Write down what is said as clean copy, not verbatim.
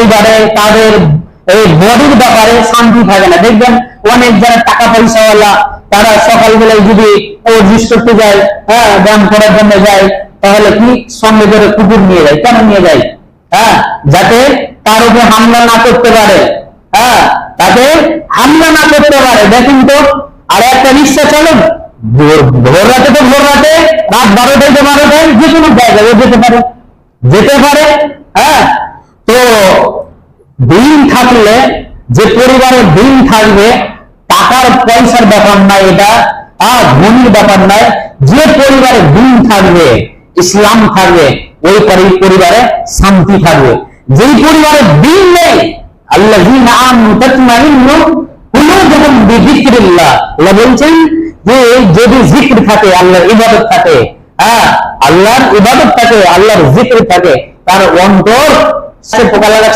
এবারে তাদের এই বডির ব্যাপারে শান্তি থাকে না। দেখবেন অনেক যারা টাকা পয়সাওয়ালা তারা সকালবেলায় যদি জিস করতে যায়, হ্যাঁ, ব্যায়াম করার জন্য যায়, তাহলে কি সঙ্গে করে কুকুর নিয়ে যায়। কেন নিয়ে যায়? হ্যাঁ, যাতে তার উপরে হামলা না করতে পারে, হ্যাঁ, তাতে হামলা না করতে পারে। দেখুন তো, আর একটা রিক্সা চালক ভোর রাতে তো ভোর রাতে রাত 12টায় 12টায় যে কোনো জায়গায় যেতে পারে। হ্যাঁ, তো দিন থাকলে যে পরিবারে দিন থাকবে, টাকার পয়সার ব্যাপার নাই, এটা ধনীর ব্যাপার নাই। যে পরিবারে দিন থাকবে, ইসলাম থাকবে, ওই পরিবারে শান্তি থাকবে। যেই পরিবারে দিন নেই, আল্লাযীনা আমানু তাতমাইন্নু কুলুবুহুম বিযিকরিল্লাহ, আল্লাহ বলছেন যে যদি জিকির থাকে, আল্লাহর ইবাদত থাকে, হ্যাঁ, আল্লাহর ইবাদত থাকে, আল্লাহর জিকির থাকে, তার অন্তর সে পোকা লাগা